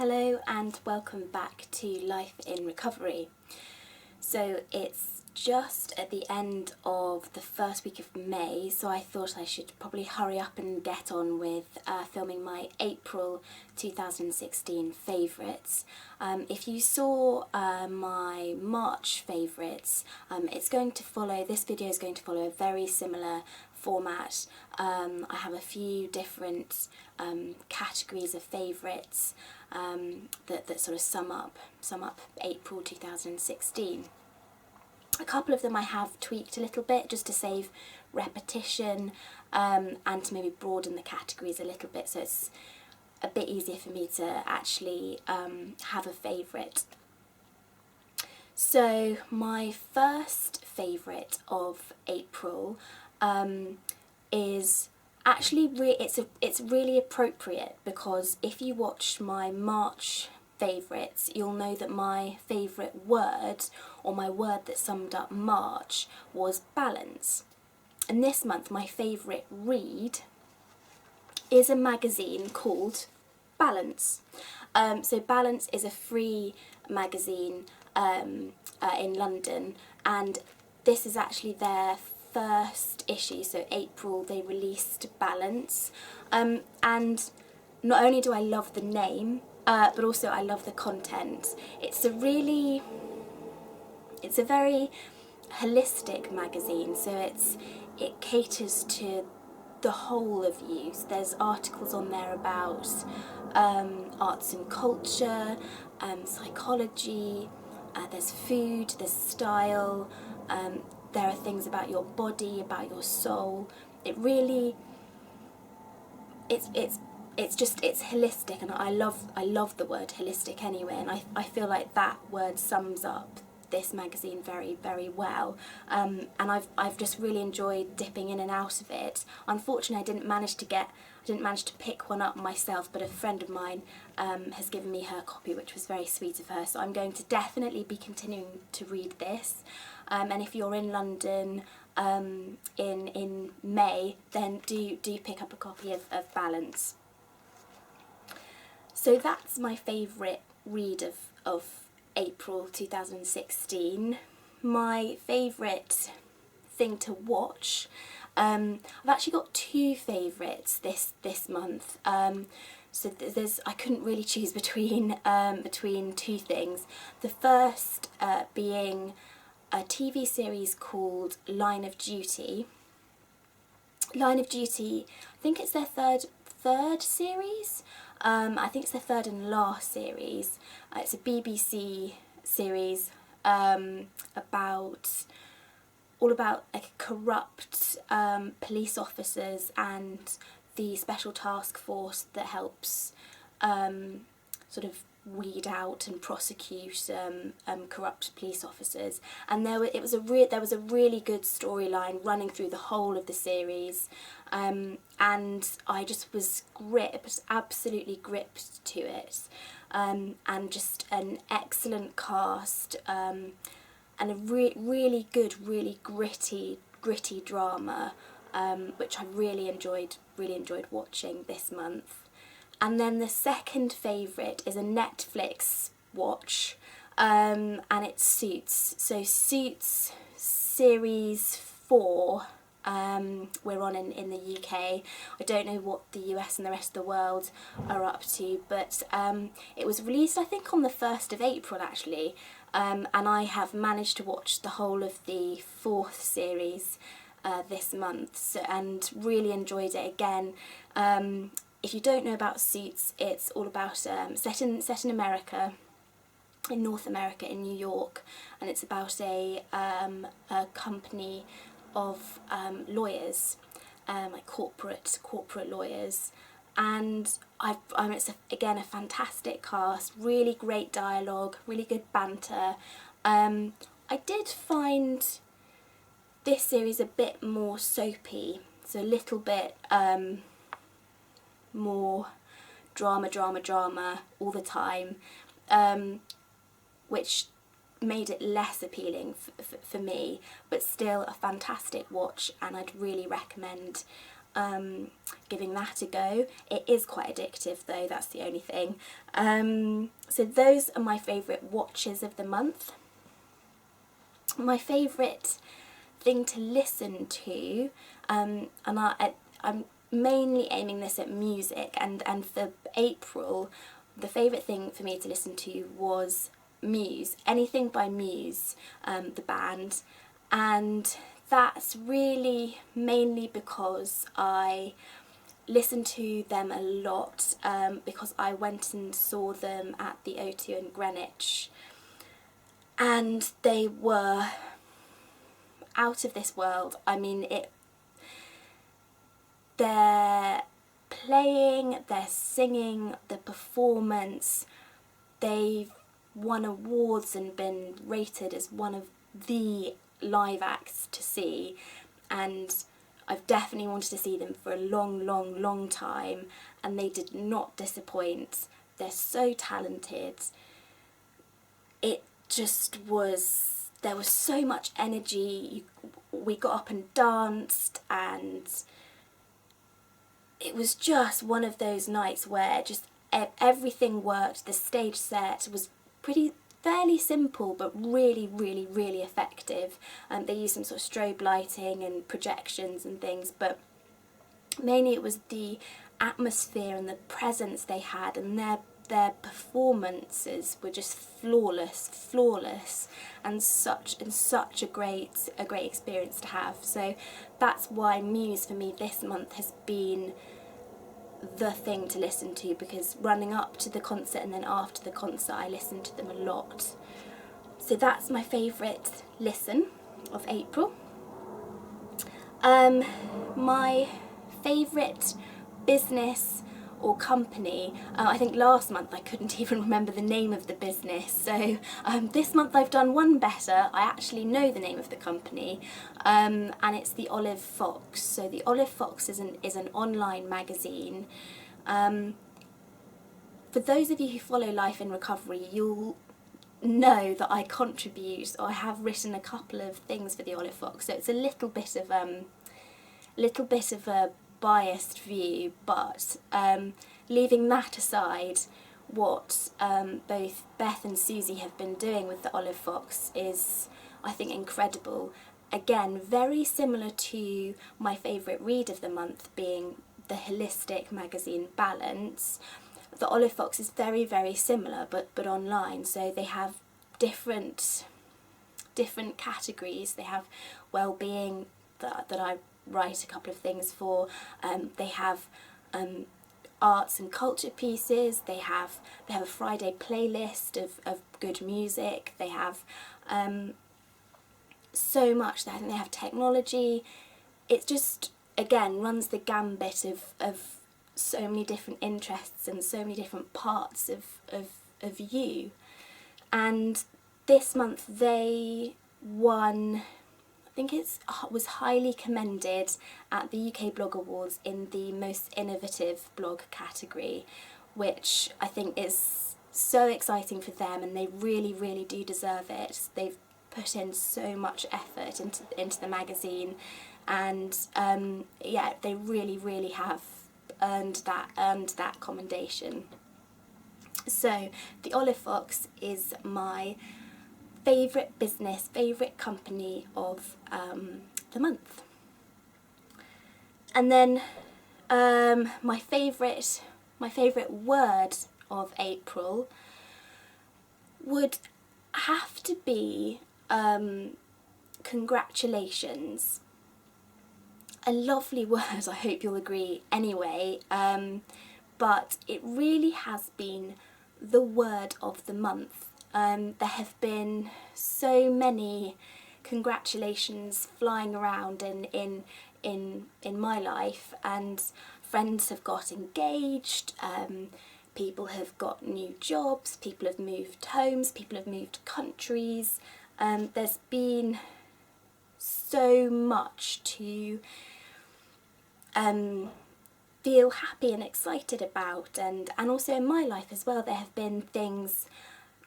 Hello and welcome back to Life in Recovery. So it's just at the end of the first week of May, so I thought I should probably hurry up and get on with filming my April 2016 favourites. If you saw my March favourites, this video is going to follow a very similar format. I have a few different categories of favourites that sort of sum up April 2016. A couple of them I have tweaked a little bit just to save repetition and to maybe broaden the categories a little bit, so it's a bit easier for me to actually have a favourite. So my first favourite of April is actually it's really appropriate, because if you watch my March favourites, you'll know that my favourite word, or my word that summed up March, was balance. And this month my favourite read is a magazine called Balance. So Balance is a free magazine in London, and this is actually their first issue. So April they released Balance, and not only do I love the name, but also I love the content. It's a very holistic magazine, so it caters to the whole of you. So there's articles on there about arts and culture, psychology, there's food, there's style, there are things about your body, about your soul. It really, it's holistic, and I love the word holistic anyway, and I feel like that word sums up this magazine very, very well, and I've just really enjoyed dipping in and out of it. Unfortunately, I didn't manage to pick one up myself, but a friend of mine has given me her copy, which was very sweet of her, so I'm going to definitely be continuing to read this, and if you're in London in May, then do pick up a copy of Balance. So that's my favourite read of April 2016. My favourite thing to watch, I've actually got two favourites this month. So I couldn't really choose between two things. The first being a TV series called Line of Duty. Line of Duty, I think it's their third series. I think it's their third and last series. It's a BBC series all about like corrupt police officers and the special task force that helps sort of weed out and prosecute corrupt police officers. And there was a really good storyline running through the whole of the series, and I just was absolutely gripped to it, and just an excellent cast, and a really good, really gritty drama, which I really enjoyed watching this month. And then the second favourite is a Netflix watch, and it's Suits. So Suits series 4, we're on in the UK. I don't know what the US and the rest of the world are up to, but it was released I think on the 1st of April actually, and I have managed to watch the whole of the 4th series this month, and really enjoyed it again. If you don't know about Suits, it's all about set in America, in North America, in New York, and it's about a company of lawyers, like corporate lawyers, and it's again a fantastic cast, really great dialogue, really good banter. I did find this series a bit more soapy, so a little bit more drama all the time, which made it less appealing for me, but still a fantastic watch, and I'd really recommend giving that a go. It is quite addictive though, that's the only thing. So those are my favourite watches of the month. My favourite thing to listen to, and I'm mainly aiming this at music, and for April the favourite thing for me to listen to was Muse, anything by Muse, the band, and that's really mainly because I listen to them a lot, because I went and saw them at the O2 in Greenwich, and they were out of this world. I mean, their playing, their singing, the performance, they've won awards and been rated as one of the live acts to see, and I've definitely wanted to see them for a long time, and they did not disappoint. They're so talented. It just was, there was so much energy. We got up and danced, and it was just one of those nights where just everything worked. The stage set was fairly simple, but really effective. They used some sort of strobe lighting and projections and things, but mainly it was the atmosphere and the presence they had, and their performances were just flawless, and such a great experience to have. So that's why Muse for me this month has been the thing to listen to, because running up to the concert and then after the concert I listened to them a lot. So that's my favourite listen of April. My favourite business or company, I think last month I couldn't even remember the name of the business, so this month I've done one better. I actually know the name of the company, and it's the Olive Fox. So the Olive Fox is an online magazine. For those of you who follow Life in Recovery, you'll know that I contribute, or I have written a couple of things for the Olive Fox, so it's a little bit of a biased view, but leaving that aside, what both Beth and Susie have been doing with the Olive Fox is, I think, incredible. Again, very similar to my favourite read of the month being the holistic magazine Balance. The Olive Fox is very similar, but online. So they have different categories. They have well-being that I write a couple of things for. They have arts and culture pieces. They have a Friday playlist of good music. They have so much. I think they have technology. It just, again, runs the gambit of so many different interests and so many different parts of you. And this month they won, I think it was highly commended at the UK Blog Awards in the most innovative blog category, which I think is so exciting for them, and they really do deserve it. They've put in so much effort into the magazine, and yeah, they really have earned that commendation. So the Olive Fox is my favourite business, favourite company of the month. And then my favourite word of April would have to be congratulations. A lovely word, I hope you'll agree anyway, but it really has been the word of the month. There have been so many congratulations flying around in my life, and friends have got engaged, people have got new jobs, people have moved homes, people have moved countries. There's been so much to feel happy and excited about, and also in my life as well there have been things,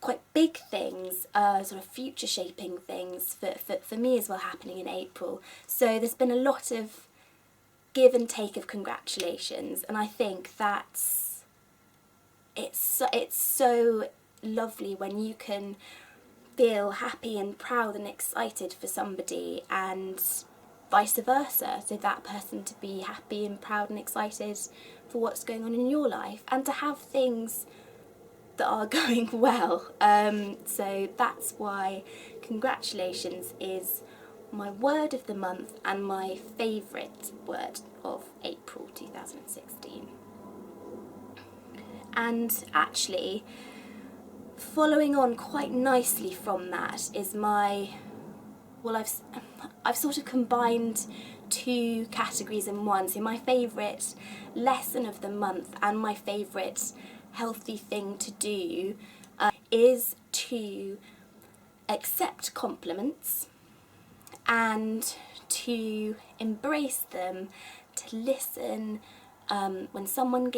quite big things, sort of future shaping things for me as well happening in April. So there's been a lot of give and take of congratulations, and I think it's so lovely when you can feel happy and proud and excited for somebody, and vice versa, so that person to be happy and proud and excited for what's going on in your life, and to have things that are going well. So that's why congratulations is my word of the month and my favourite word of April 2016. And actually, following on quite nicely from that is I've sort of combined two categories in one. So my favourite lesson of the month and my favourite healthy thing to do is to accept compliments and to embrace them, to listen when someone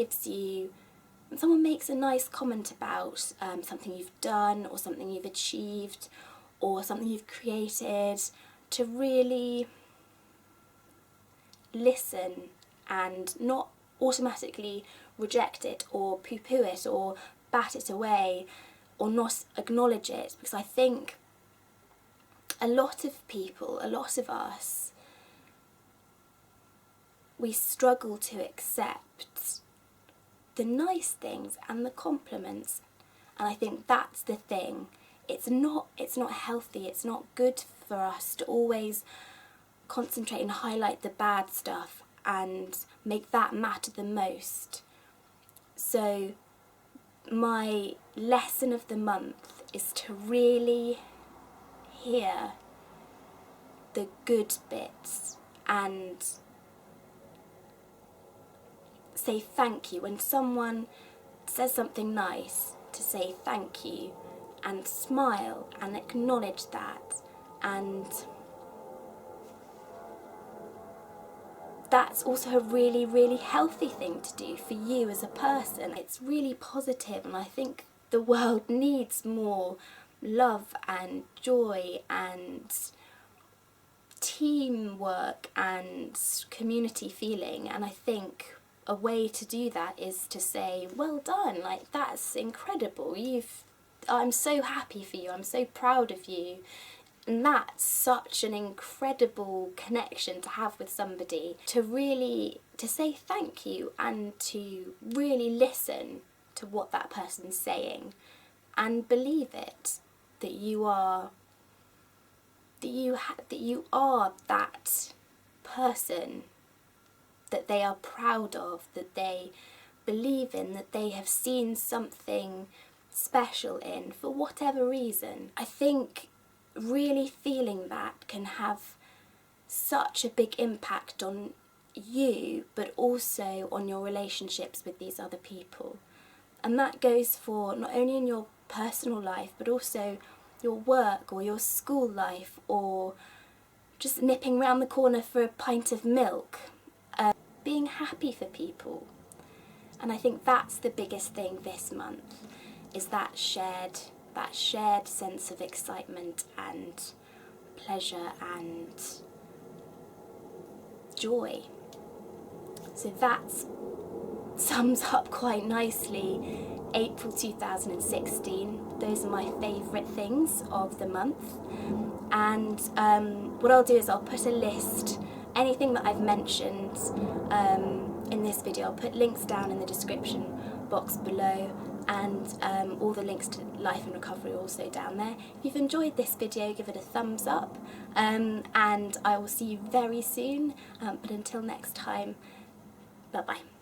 makes a nice comment about something you've done or something you've achieved or something you've created, to really listen and not automatically reject it or poo-poo it or bat it away or not acknowledge it, because I think a lot of people, a lot of us, we struggle to accept the nice things and the compliments, and I think that's the thing. It's not healthy, it's not good for us to always concentrate and highlight the bad stuff and make that matter the most. So my lesson of the month is to really hear the good bits and say thank you. When someone says something nice, to say thank you and smile and acknowledge that, and that's also a really, really healthy thing to do for you as a person. It's really positive, and I think the world needs more love and joy and teamwork and community feeling, and I think a way to do that is to say, well done, like, that's incredible, I'm so happy for you, I'm so proud of you. And that's such an incredible connection to have with somebody, to say thank you and to really listen to what that person's saying and believe it, that you are that person that they are proud of, that they believe in, that they have seen something special in for whatever reason. I think really feeling that can have such a big impact on you, but also on your relationships with these other people. And that goes for not only in your personal life, but also your work or your school life, or just nipping round the corner for a pint of milk. Being happy for people. And I think that's the biggest thing this month, is that shared sense of excitement and pleasure and joy. So that sums up quite nicely April 2016. Those are my favourite things of the month. And what I'll do is I'll put a list, anything that I've mentioned in this video, I'll put links down in the description box below, and all the links to Life and Recovery are also down there. If you've enjoyed this video, give it a thumbs up, and I will see you very soon, but until next time, bye bye.